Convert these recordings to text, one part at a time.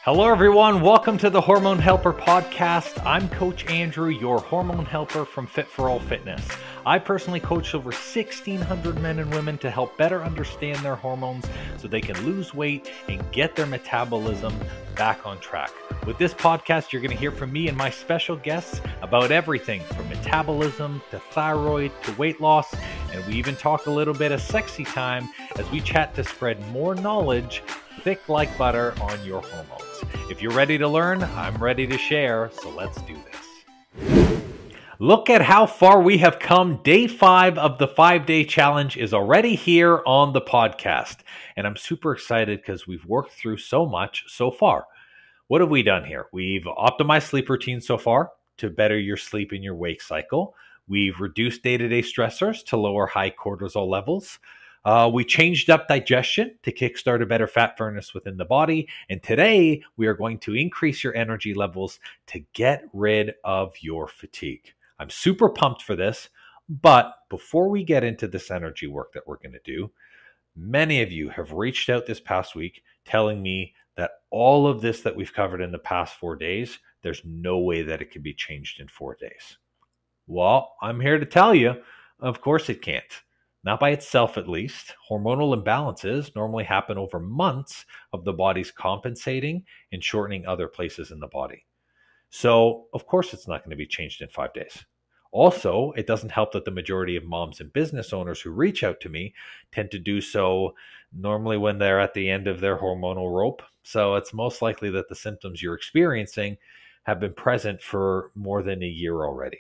Hello, everyone. Welcome to the Hormone Helper podcast. I'm Coach Andrew, your hormone helper from Fit for All Fitness. I personally coach over 1,600 men and women to help better understand their hormones so they can lose weight and get their metabolism back on track. With this podcast, you're going to hear from me and my special guests about everything from metabolism to thyroid to weight loss. And we even talk a little bit of sexy time as we chat to spread more knowledge thick like butter on your hormones. If you're ready to learn, I'm ready to share, so let's do this. Look at how far we have come. Day 5 of the 5-day challenge is already here on the podcast. And I'm super excited because we've worked through so much so far. What have we done here? We've optimized sleep routines so far to better your sleep and your wake cycle. We've reduced day-to-day stressors to lower high cortisol levels. We changed up digestion to kickstart a better fat furnace within the body. And today we are going to increase your energy levels to get rid of your fatigue. I'm super pumped for this. But before we get into this energy work that we're going to do, many of you have reached out this past week telling me that all of this that we've covered in the past 4 days, there's no way that it can be changed in 4 days. Well, I'm here to tell you, of course it can't. Not by itself, at least. Hormonal imbalances normally happen over months of the body's compensating and shortening other places in the body. So, of course, it's not going to be changed in 5 days. Also, it doesn't help that the majority of moms and business owners who reach out to me tend to do so normally when they're at the end of their hormonal rope. So it's most likely that the symptoms you're experiencing have been present for more than a year already.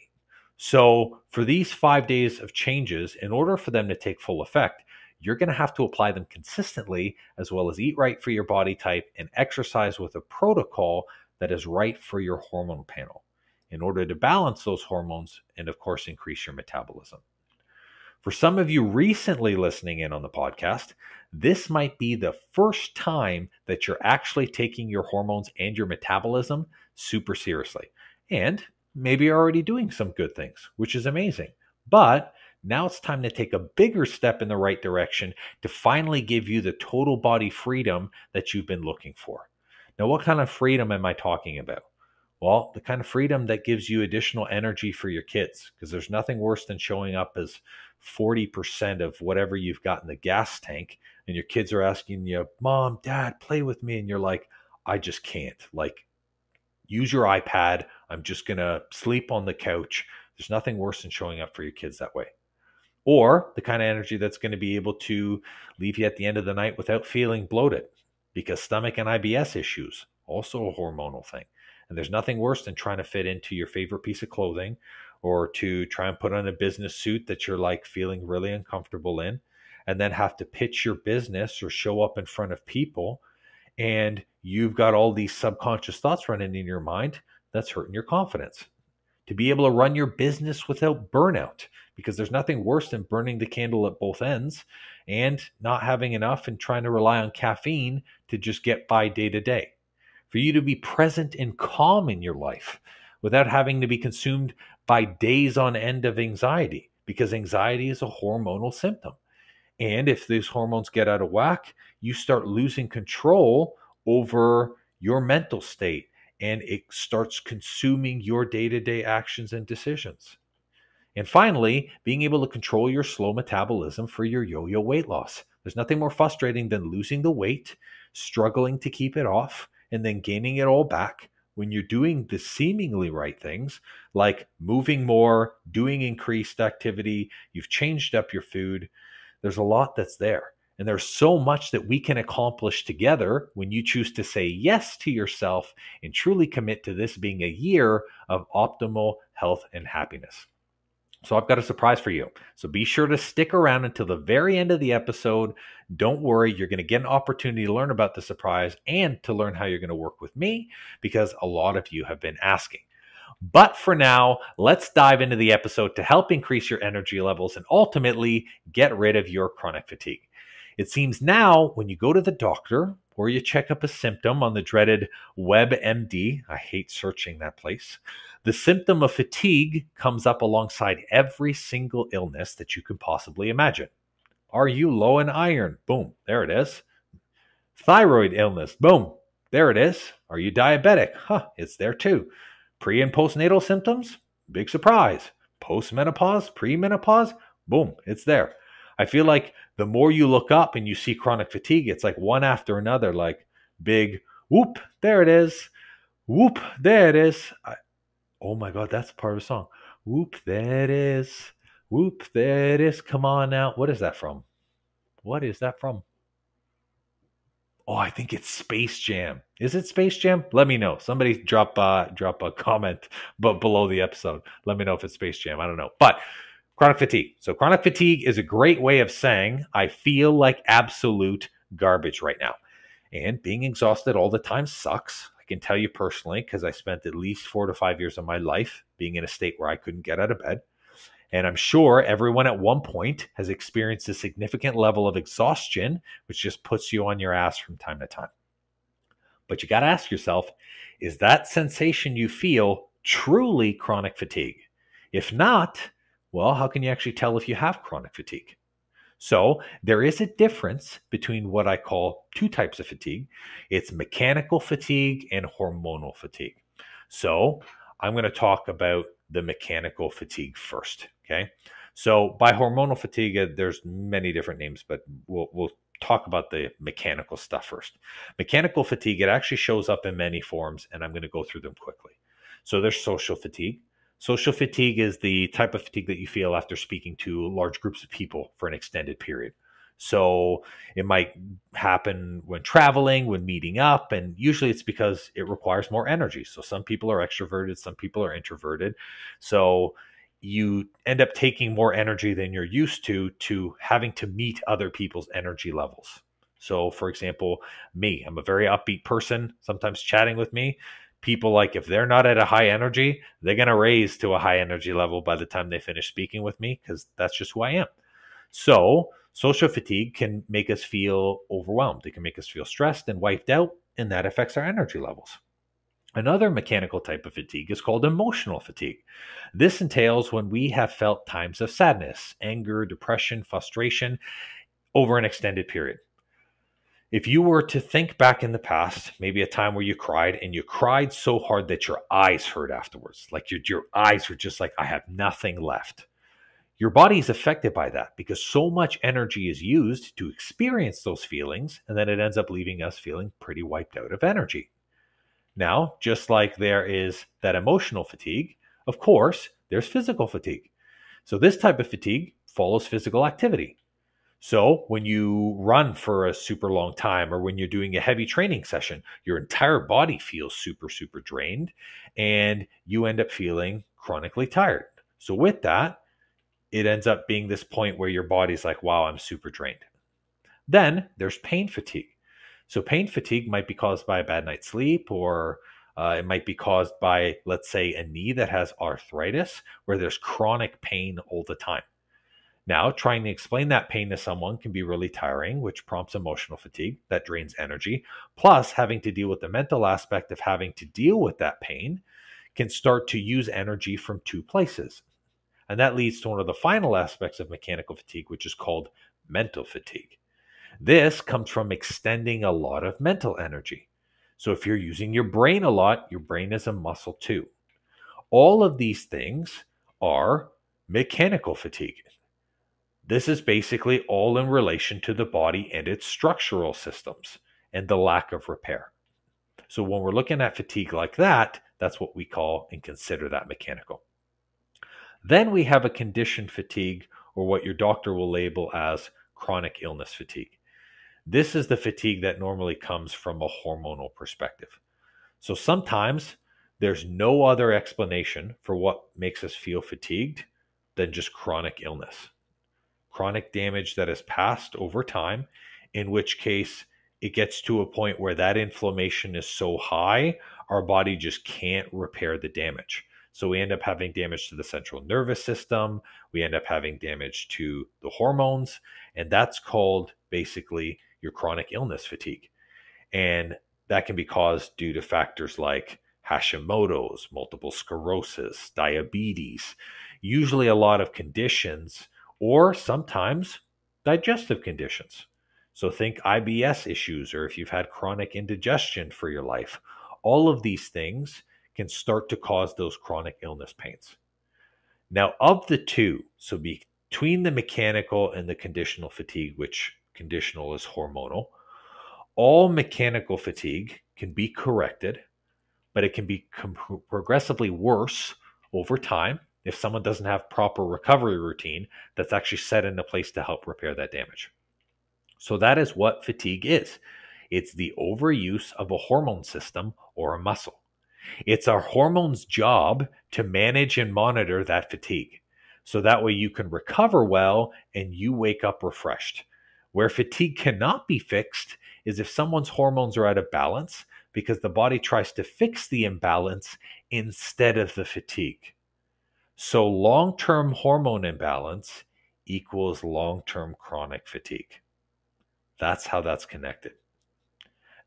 So for these 5 days of changes, in order for them to take full effect, you're going to have to apply them consistently, as well as eat right for your body type and exercise with a protocol that is right for your hormone panel in order to balance those hormones and, of course, increase your metabolism. For some of you recently listening in on the podcast, this might be the first time that you're actually taking your hormones and your metabolism super seriously. And maybe you're already doing some good things, which is amazing. But now it's time to take a bigger step in the right direction to finally give you the total body freedom that you've been looking for. Now, what kind of freedom am I talking about? Well, the kind of freedom that gives you additional energy for your kids, because there's nothing worse than showing up as 40% of whatever you've got in the gas tank, and your kids are asking you, Mom, Dad, play with me. And you're like, I just can't. Like, use your iPad. I'm just going to sleep on the couch. There's nothing worse than showing up for your kids that way. Or the kind of energy that's going to be able to leave you at the end of the night without feeling bloated, because stomach and IBS issues, also a hormonal thing. And there's nothing worse than trying to fit into your favorite piece of clothing or to try and put on a business suit that you're like feeling really uncomfortable in, and then have to pitch your business or show up in front of people. And you've got all these subconscious thoughts running in your mind that's hurting your confidence. To be able to run your business without burnout, because there's nothing worse than burning the candle at both ends and not having enough and trying to rely on caffeine to just get by day to day. For you to be present and calm in your life without having to be consumed by days on end of anxiety, because anxiety is a hormonal symptom. And if these hormones get out of whack, you start losing control over your mental state, and it starts consuming your day-to-day actions and decisions. And finally, being able to control your slow metabolism for your yo-yo weight loss. There's nothing more frustrating than losing the weight, struggling to keep it off, and then gaining it all back when you're doing the seemingly right things, like moving more, doing increased activity, you've changed up your food. There's a lot that's there. And there's so much that we can accomplish together when you choose to say yes to yourself and truly commit to this being a year of optimal health and happiness. So I've got a surprise for you. So be sure to stick around until the very end of the episode. Don't worry, you're going to get an opportunity to learn about the surprise and to learn how you're going to work with me, because a lot of you have been asking. But for now, let's dive into the episode to help increase your energy levels and ultimately get rid of your chronic fatigue. It seems now when you go to the doctor or you check up a symptom on the dreaded WebMD, I hate searching that place, the symptom of fatigue comes up alongside every single illness that you can possibly imagine. Are you low in iron? Boom, there it is. Thyroid illness, boom, there it is. Are you diabetic? It's there too. Pre and postnatal symptoms? Big surprise. Postmenopause, premenopause? Boom, it's there. I feel like the more you look up and you see chronic fatigue, it's like one after another, like big whoop, there it is. Whoop, there it is. Oh my God, that's part of the song. Whoop, there it is. Whoop, there it is. Come on now. What is that from? What is that from? Oh, I think it's Space Jam. Is it Space Jam? Let me know. Somebody drop a comment but below the episode. Let me know if it's Space Jam. I don't know. But chronic fatigue. So chronic fatigue is a great way of saying I feel like absolute garbage right now. And being exhausted all the time sucks. I can tell you personally because I spent at least 4 to 5 years of my life being in a state where I couldn't get out of bed. And I'm sure everyone at one point has experienced a significant level of exhaustion, which just puts you on your ass from time to time. But you got to ask yourself, is that sensation you feel truly chronic fatigue? If not, well, how can you actually tell if you have chronic fatigue? So there is a difference between what I call 2 types of fatigue. It's mechanical fatigue and hormonal fatigue. So I'm going to talk about the mechanical fatigue first. Okay. So by hormonal fatigue, there's many different names, but we'll talk about the mechanical stuff first. Mechanical fatigue, it actually shows up in many forms, and I'm going to go through them quickly. So there's social fatigue. Social fatigue is the type of fatigue that you feel after speaking to large groups of people for an extended period. So it might happen when traveling, when meeting up, and usually it's because it requires more energy. So some people are extroverted, some people are introverted. So you end up taking more energy than you're used to having to meet other people's energy levels. So for example, me, I'm a very upbeat person. Sometimes chatting with me, people, like, if they're not at a high energy, they're going to raise to a high energy level by the time they finish speaking with me, because that's just who I am. So social fatigue can make us feel overwhelmed. It can make us feel stressed and wiped out, and that affects our energy levels. Another mechanical type of fatigue is called emotional fatigue. This entails when we have felt times of sadness, anger, depression, frustration over an extended period. If you were to think back in the past, maybe a time where you cried, and you cried so hard that your eyes hurt afterwards, like your eyes were just like, I have nothing left. Your body is affected by that because so much energy is used to experience those feelings, and then it ends up leaving us feeling pretty wiped out of energy. Now, just like there is that emotional fatigue, of course, there's physical fatigue. So this type of fatigue follows physical activity. So when you run for a super long time, or when you're doing a heavy training session, your entire body feels super, super drained, and you end up feeling chronically tired. So with that, it ends up being this point where your body's like, wow, I'm super drained. Then there's pain fatigue. So pain fatigue might be caused by a bad night's sleep, or it might be caused by, let's say, a knee that has arthritis, where there's chronic pain all the time. Now, trying to explain that pain to someone can be really tiring, which prompts emotional fatigue that drains energy. Plus, having to deal with the mental aspect of having to deal with that pain can start to use energy from 2 places. And that leads to one of the final aspects of mechanical fatigue, which is called mental fatigue. This comes from extending a lot of mental energy. So if you're using your brain a lot, your brain is a muscle too. All of these things are mechanical fatigue. This is basically all in relation to the body and its structural systems and the lack of repair. So when we're looking at fatigue like that, that's what we call and consider that mechanical. Then we have a conditioned fatigue, or what your doctor will label as chronic illness fatigue. This is the fatigue that normally comes from a hormonal perspective. So sometimes there's no other explanation for what makes us feel fatigued than just chronic illness. Chronic damage that has passed over time, in which case it gets to a point where that inflammation is so high, our body just can't repair the damage. So we end up having damage to the central nervous system. We end up having damage to the hormones, and that's called basically your chronic illness fatigue. And that can be caused due to factors like Hashimoto's, multiple sclerosis, diabetes, usually a lot of conditions, or sometimes digestive conditions. So think IBS issues, or if you've had chronic indigestion for your life. all of these things can start to cause those chronic illness pains. Now, of the two, so between the mechanical and the conditional fatigue, which conditional is hormonal, all mechanical fatigue can be corrected, but it can be progressively worse over time if someone doesn't have proper recovery routine that's actually set into place to help repair that damage. So that is what fatigue is. It's the overuse of a hormone system or a muscle. It's our hormone's job to manage and monitor that fatigue. So that way you can recover well and you wake up refreshed. Where fatigue cannot be fixed is if someone's hormones are out of balance because the body tries to fix the imbalance instead of the fatigue. So long-term hormone imbalance equals long-term chronic fatigue. That's how that's connected.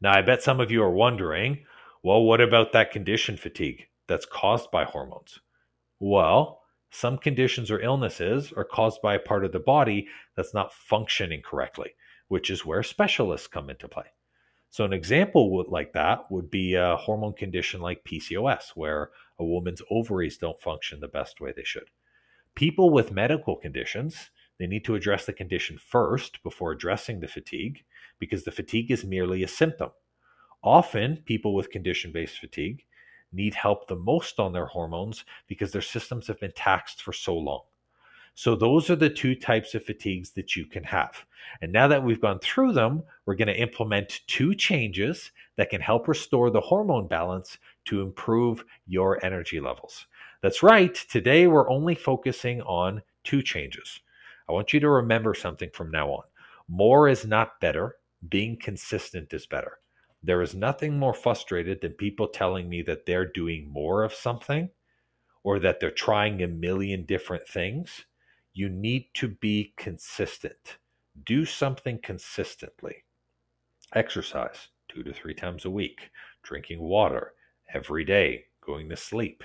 Now, I bet some of you are wondering, well, what about that condition fatigue that's caused by hormones? Well, some conditions or illnesses are caused by a part of the body that's not functioning correctly, which is where specialists come into play. So an example like that would be a hormone condition like PCOS, where a woman's ovaries don't function the best way they should. People with medical conditions, they need to address the condition first before addressing the fatigue, because the fatigue is merely a symptom. Often, people with condition-based fatigue need help the most on their hormones because their systems have been taxed for so long. So those are the two types of fatigues that you can have. And now that we've gone through them, we're going to implement two changes that can help restore the hormone balance to improve your energy levels. That's right. Today, we're only focusing on two changes. I want you to remember something from now on. More is not better. Being consistent is better. There is nothing more frustrated than people telling me that they're doing more of something or that they're trying a million different things. You need to be consistent. Do something consistently. Exercise 2 to 3 times a week. Drinking water every day. Going to sleep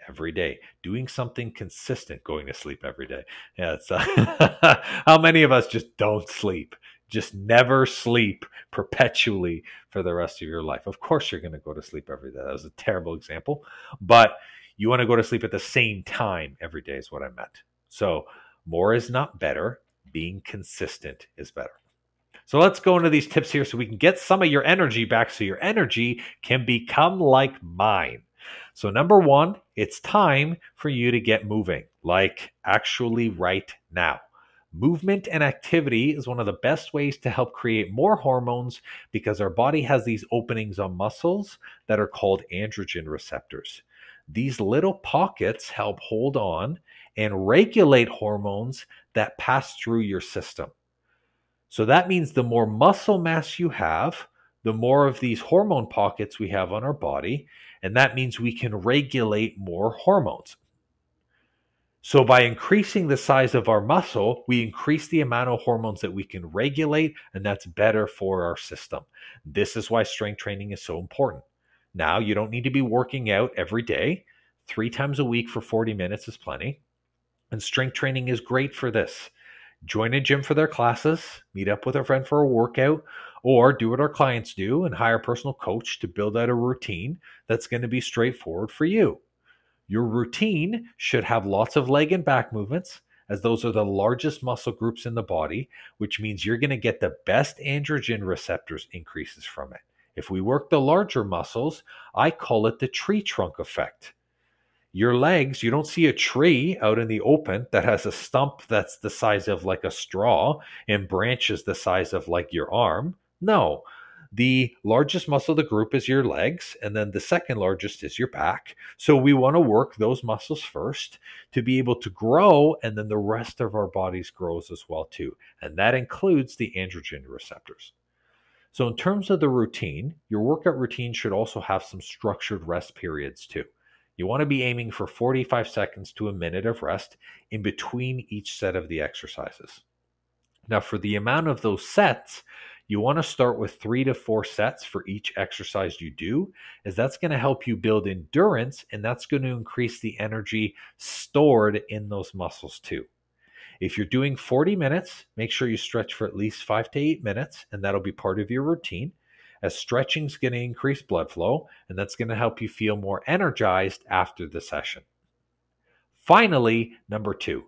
every day. Doing something consistent. Going to sleep every day. Yeah, it's how many of us just don't sleep? Just never sleep perpetually for the rest of your life. Of course you're going to go to sleep every day. That was a terrible example. But you want to go to sleep at the same time every day is what I meant. So more is not better. Being consistent is better. So let's go into these tips here so we can get some of your energy back so your energy can become like mine. So number one, it's time for you to get moving, like actually right now. Movement and activity is one of the best ways to help create more hormones because our body has these openings on muscles that are called androgen receptors. These little pockets help hold on and regulate hormones that pass through your system. So that means the more muscle mass you have, the more of these hormone pockets we have on our body, and that means we can regulate more hormones. So by increasing the size of our muscle, we increase the amount of hormones that we can regulate, and that's better for our system. This is why strength training is so important. Now, you don't need to be working out every day. 3 times a week for 40 minutes is plenty. And strength training is great for this. Join a gym for their classes, meet up with a friend for a workout, or do what our clients do and hire a personal coach to build out a routine that's going to be straightforward for you. Your routine should have lots of leg and back movements, as those are the largest muscle groups in the body, which means you're going to get the best androgen receptors increases from it. If we work the larger muscles, I call it the tree trunk effect. Your legs, you don't see a tree out in the open that has a stump that's the size of like a straw and branches the size of like your arm. No, the largest muscle of the group is your legs, and then the second largest is your back. So we want to work those muscles first to be able to grow, and then the rest of our bodies grows as well too. And that includes the androgen receptors. So in terms of the routine, your workout routine should also have some structured rest periods too. You want to be aiming for 45 seconds to a minute of rest in between each set of the exercises. Now, for the amount of those sets, you want to start with 3 to 4 sets for each exercise you do, as that's going to help you build endurance, and that's going to increase the energy stored in those muscles too. If you're doing 40 minutes, make sure you stretch for at least 5 to 8 minutes, and that'll be part of your routine. as stretching is going to increase blood flow, and that's going to help you feel more energized after the session. Finally, number 2,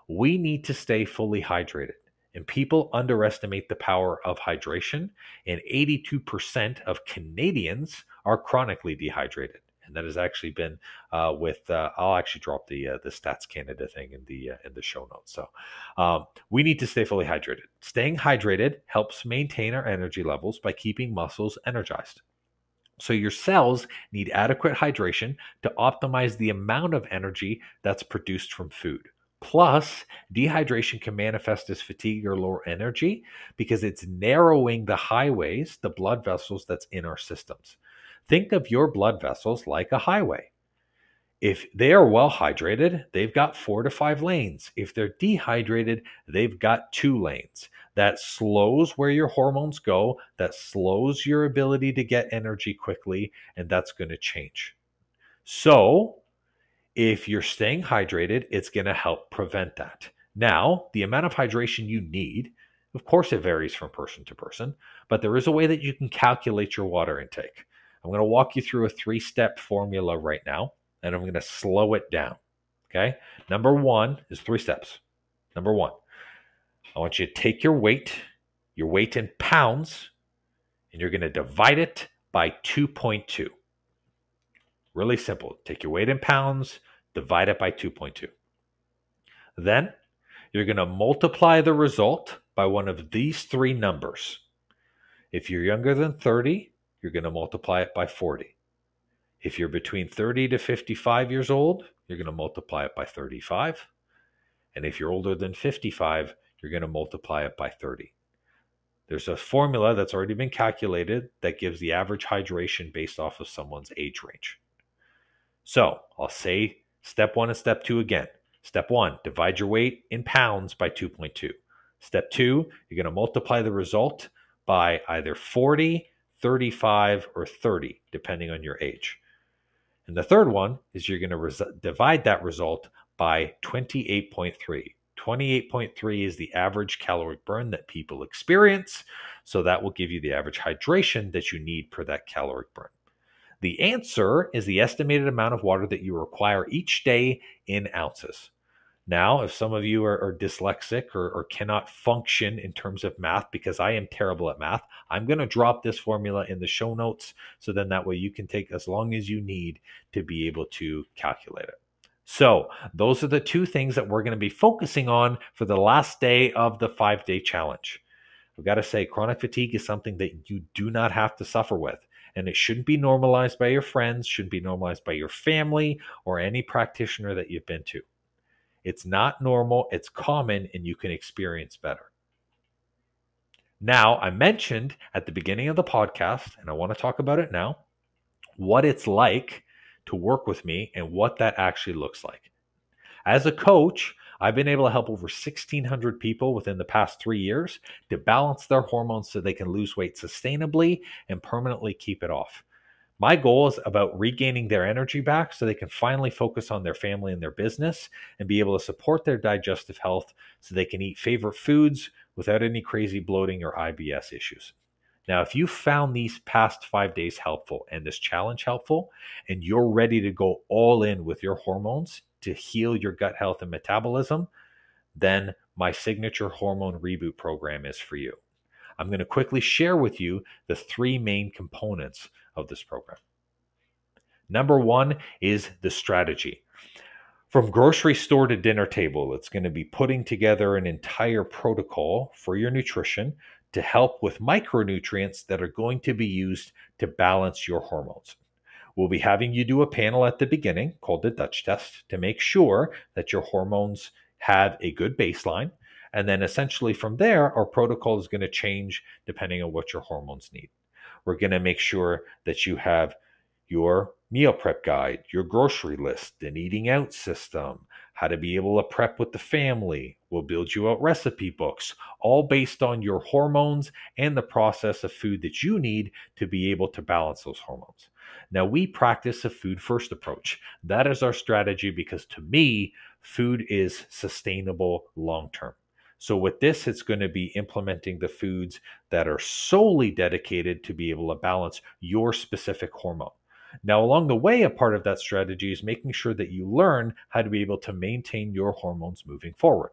we need to stay fully hydrated. And people underestimate the power of hydration, and 82% of Canadians are chronically dehydrated. And that has actually been I'll actually drop the Stats Canada thing in the show notes. So we need to stay fully hydrated. Staying hydrated helps maintain our energy levels by keeping muscles energized. So your cells need adequate hydration to optimize the amount of energy that's produced from food. Plus, dehydration can manifest as fatigue or lower energy because it's narrowing the highways, the blood vessels that's in our systems. Think of your blood vessels like a highway. If they are well hydrated, they've got 4 to 5 lanes. If they're dehydrated, they've got 2 lanes. That slows where your hormones go, that slows your ability to get energy quickly, and that's going to change. So, if you're staying hydrated, it's going to help prevent that. Now, the amount of hydration you need, of course, it varies from person to person, but there is a way that you can calculate your water intake. I'm going to walk you through a 3-step formula right now, and I'm going to slow it down. Okay? Number 1 is 3 steps. Number 1, I want you to take your weight in pounds, and you're going to divide it by 2.2. Really simple. Take your weight in pounds, divide it by 2.2. Then you're going to multiply the result by one of these 3 numbers. If you're younger than 30, you're going to multiply it by 40. If you're between 30 to 55 years old, you're going to multiply it by 35. And if you're older than 55, you're going to multiply it by 30. There's a formula that's already been calculated that gives the average hydration based off of someone's age range. So I'll say step 1 and step 2 again. Step 1, divide your weight in pounds by 2.2. Step 2, you're going to multiply the result by either 40, 35, or 30, depending on your age. And the third one is you're going to divide that result by 28.3. 28.3 is the average caloric burn that people experience. So that will give you the average hydration that you need per that caloric burn. The answer is the estimated amount of water that you require each day in ounces. Now, if some of you are dyslexic or cannot function in terms of math, because I am terrible at math, I'm going to drop this formula in the show notes. So then that way you can take as long as you need to be able to calculate it. So those are the 2 things that we're going to be focusing on for the last day of the 5-day challenge. I've got to say, chronic fatigue is something that you do not have to suffer with. And it shouldn't be normalized by your friends, shouldn't be normalized by your family or any practitioner that you've been to. It's not normal, it's common, and you can experience better. Now, I mentioned at the beginning of the podcast, and I want to talk about it now, what it's like to work with me and what that actually looks like. As a coach, I've been able to help over 1,600 people within the past 3 years to balance their hormones so they can lose weight sustainably and permanently keep it off. My goal is about regaining their energy back so they can finally focus on their family and their business and be able to support their digestive health so they can eat favorite foods without any crazy bloating or IBS issues. Now, if you found these past 5 days helpful and this challenge helpful, and you're ready to go all in with your hormones to heal your gut health and metabolism, then my signature hormone reboot program is for you. I'm going to quickly share with you the 3 main components of this program. Number 1 is the strategy. From grocery store to dinner table, it's going to be putting together an entire protocol for your nutrition to help with micronutrients that are going to be used to balance your hormones. We'll be having you do a panel at the beginning called the Dutch test to make sure that your hormones have a good baseline. And then essentially from there, our protocol is going to change depending on what your hormones need. We're going to make sure that you have your meal prep guide, your grocery list, an eating out system, how to be able to prep with the family. We'll build you out recipe books, all based on your hormones and the process of food that you need to be able to balance those hormones. Now, we practice a food first approach. That is our strategy because to me, food is sustainable long term. So with this, it's going to be implementing the foods that are solely dedicated to be able to balance your specific hormone. Now, along the way, a part of that strategy is making sure that you learn how to be able to maintain your hormones moving forward.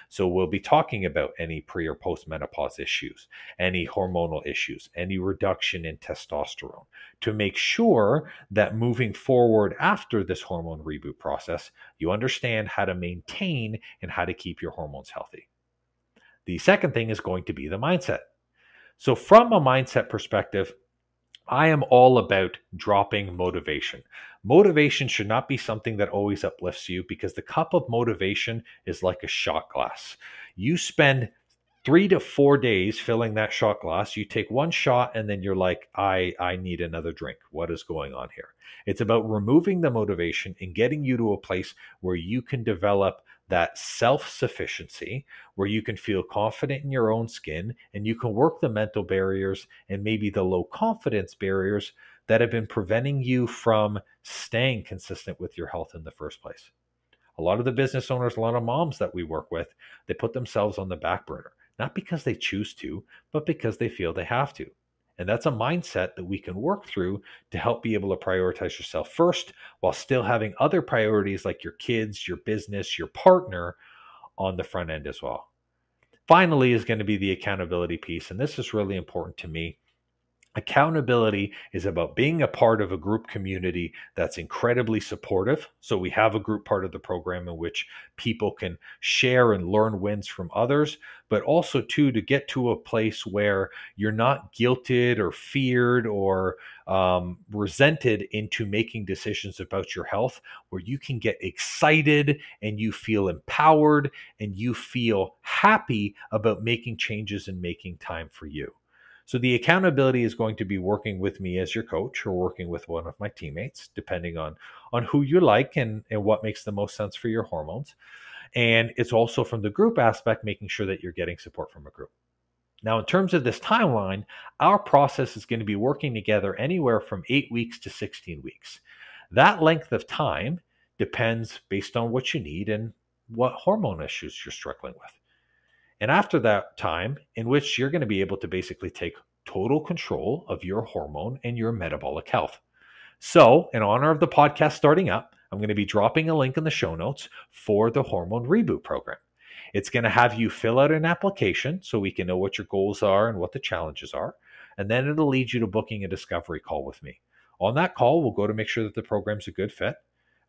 So we'll be talking about any pre or post menopause issues, any hormonal issues, any reduction in testosterone, to make sure that moving forward after this hormone reboot process, you understand how to maintain and how to keep your hormones healthy. The second thing is going to be the mindset. So from a mindset perspective, I am all about dropping motivation. Motivation should not be something that always uplifts you, because the cup of motivation is like a shot glass. You spend 3 to 4 days filling that shot glass. You take one shot and then you're like, I need another drink. What is going on here? It's about removing the motivation and getting you to a place where you can develop that self-sufficiency, where you can feel confident in your own skin and you can work the mental barriers and maybe the low confidence barriers that have been preventing you from staying consistent with your health in the first place. A lot of the business owners, a lot of moms that we work with, they put themselves on the back burner, not because they choose to, but because they feel they have to. And that's a mindset that we can work through to help be able to prioritize yourself first, while still having other priorities like your kids, your business, your partner on the front end as well. Finally is going to be the accountability piece. And this is really important to me. Accountability is about being a part of a group community that's incredibly supportive. So we have a group part of the program in which people can share and learn wins from others, but also too, to get to a place where you're not guilted or feared or resented into making decisions about your health, where you can get excited and you feel empowered and you feel happy about making changes and making time for you. So the accountability is going to be working with me as your coach or working with one of my teammates, depending on who you like and what makes the most sense for your hormones. And it's also from the group aspect, making sure that you're getting support from a group. Now, in terms of this timeline, our process is going to be working together anywhere from 8 weeks to 16 weeks. That length of time depends based on what you need and what hormone issues you're struggling with. And after that time, in which you're going to be able to basically take total control of your hormone and your metabolic health. So, in honor of the podcast starting up, I'm going to be dropping a link in the show notes for the Hormone Reboot Program. It's going to have you fill out an application so we can know what your goals are and what the challenges are. And then it'll lead you to booking a discovery call with me. On that call, we'll go to make sure that the program's a good fit.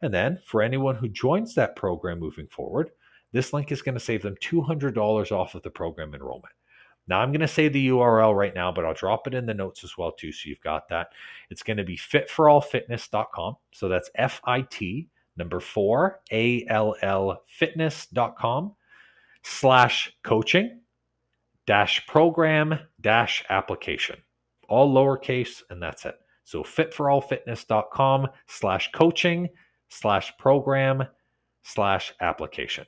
And then for anyone who joins that program moving forward, this link is going to save them $200 off of the program enrollment. Now, I'm going to say the URL right now, but I'll drop it in the notes as well too, so you've got that. It's going to be fitforallfitness.com. So that's FIT, number 4, ALL fitness.com/coaching-program-application. All lowercase, and that's it. So fitforallfitness.com/coaching/program/application.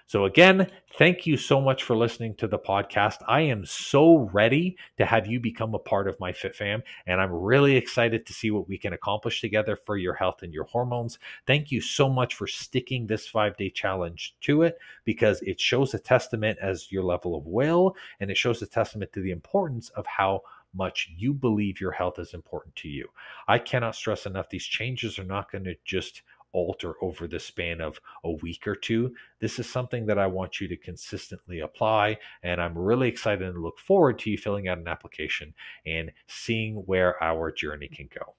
So again, thank you so much for listening to the podcast. I am so ready to have you become a part of my Fit Fam, and I'm really excited to see what we can accomplish together for your health and your hormones. Thank you so much for sticking this 5-day challenge to it, because it shows a testament as your level of will, and it shows a testament to the importance of how much you believe your health is important to you. I cannot stress enough, these changes are not going to just alter over the span of a week or two. This is something that I want you to consistently apply, and I'm really excited and look forward to you filling out an application and seeing where our journey can go.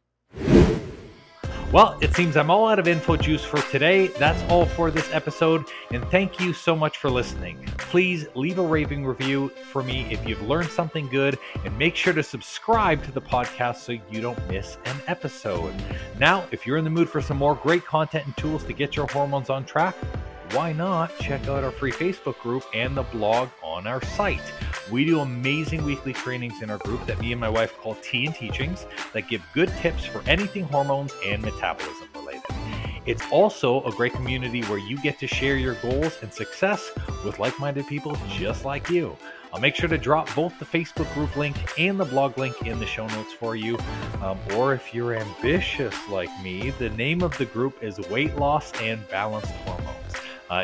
Well, it seems I'm all out of info juice for today. That's all for this episode, and thank you so much for listening. Please leave a raving review for me if you've learned something good, and make sure to subscribe to the podcast so you don't miss an episode. Now, if you're in the mood for some more great content and tools to get your hormones on track, why not check out our free Facebook group and the blog on our site. We do amazing weekly trainings in our group that me and my wife call Tea and Teachings, that give good tips for anything hormones and metabolism related. It's also a great community where you get to share your goals and success with like-minded people just like you. I'll make sure to drop both the Facebook group link and the blog link in the show notes for you. Or if you're ambitious like me, the name of the group is Weight Loss and Balanced Hormones.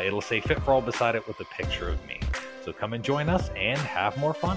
It'll say Fit for All beside it with a picture of me. So come and join us and have more fun.